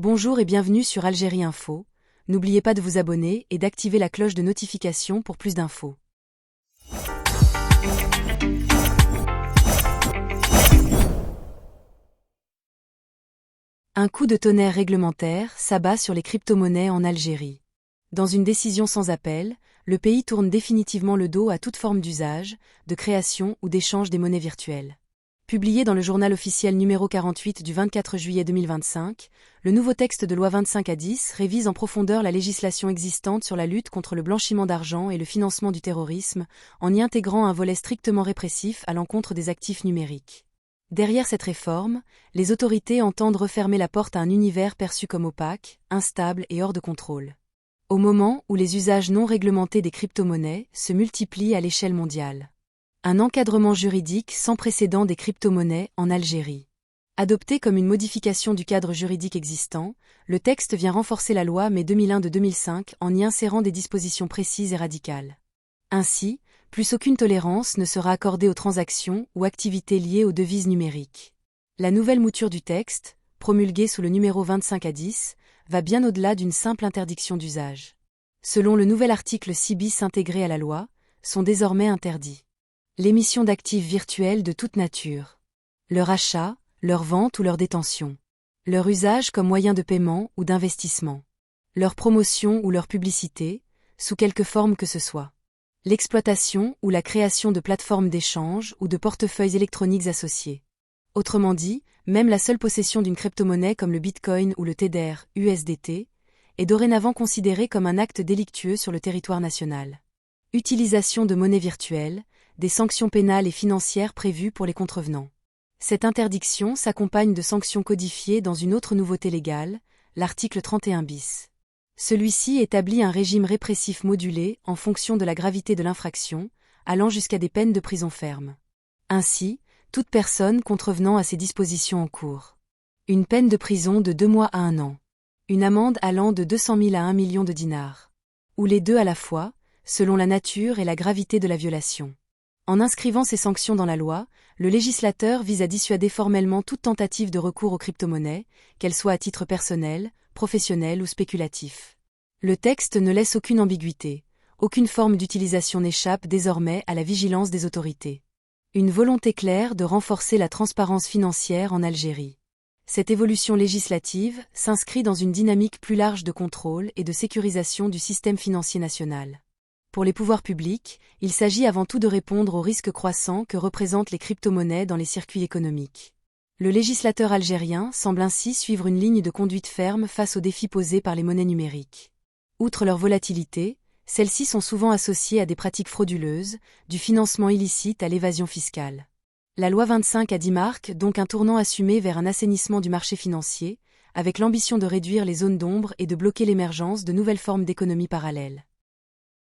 Bonjour et bienvenue sur Algérie Info. N'oubliez pas de vous abonner et d'activer la cloche de notification pour plus d'infos. Un coup de tonnerre réglementaire s'abat sur les crypto-monnaies en Algérie. Dans une décision sans appel, le pays tourne définitivement le dos à toute forme d'usage, de création ou d'échange des monnaies virtuelles. Publié dans le journal officiel numéro 48 du 24 juillet 2025, le nouveau texte de loi 25A10 révise en profondeur la législation existante sur la lutte contre le blanchiment d'argent et le financement du terrorisme, en y intégrant un volet strictement répressif à l'encontre des actifs numériques. Derrière cette réforme, les autorités entendent refermer la porte à un univers perçu comme opaque, instable et hors de contrôle. Au moment où les usages non réglementés des crypto-monnaies se multiplient à l'échelle mondiale. Un encadrement juridique sans précédent des crypto-monnaies en Algérie. Adopté comme une modification du cadre juridique existant, le texte vient renforcer la loi mai 2001 de 2005 en y insérant des dispositions précises et radicales. Ainsi, plus aucune tolérance ne sera accordée aux transactions ou activités liées aux devises numériques. La nouvelle mouture du texte, promulguée sous le numéro 25A10, va bien au-delà d'une simple interdiction d'usage. Selon le nouvel article 6 bis intégré à la loi, sont désormais interdits l'émission d'actifs virtuels de toute nature, leur achat, leur vente ou leur détention, leur usage comme moyen de paiement ou d'investissement, leur promotion ou leur publicité, sous quelque forme que ce soit, l'exploitation ou la création de plateformes d'échange ou de portefeuilles électroniques associés. Autrement dit, même la seule possession d'une crypto-monnaie comme le Bitcoin ou le Tether, USDT, est dorénavant considérée comme un acte délictueux sur le territoire national. Utilisation de monnaie virtuelle, des sanctions pénales et financières prévues pour les contrevenants. Cette interdiction s'accompagne de sanctions codifiées dans une autre nouveauté légale, l'article 31 bis. Celui-ci établit un régime répressif modulé en fonction de la gravité de l'infraction, allant jusqu'à des peines de prison ferme. Ainsi, toute personne contrevenant à ces dispositions encourt une peine de prison de 2 mois à 1 an, une amende allant de 200 000 à 1 million de dinars, ou les deux à la fois, selon la nature et la gravité de la violation. En inscrivant ces sanctions dans la loi, le législateur vise à dissuader formellement toute tentative de recours aux crypto-monnaies, qu'elles soient à titre personnel, professionnel ou spéculatif. Le texte ne laisse aucune ambiguïté, aucune forme d'utilisation n'échappe désormais à la vigilance des autorités. Une volonté claire de renforcer la transparence financière en Algérie. Cette évolution législative s'inscrit dans une dynamique plus large de contrôle et de sécurisation du système financier national. Pour les pouvoirs publics, il s'agit avant tout de répondre aux risques croissants que représentent les crypto-monnaies dans les circuits économiques. Le législateur algérien semble ainsi suivre une ligne de conduite ferme face aux défis posés par les monnaies numériques. Outre leur volatilité, celles-ci sont souvent associées à des pratiques frauduleuses, du financement illicite à l'évasion fiscale. La loi 25A10 marque donc un tournant assumé vers un assainissement du marché financier, avec l'ambition de réduire les zones d'ombre et de bloquer l'émergence de nouvelles formes d'économie parallèles.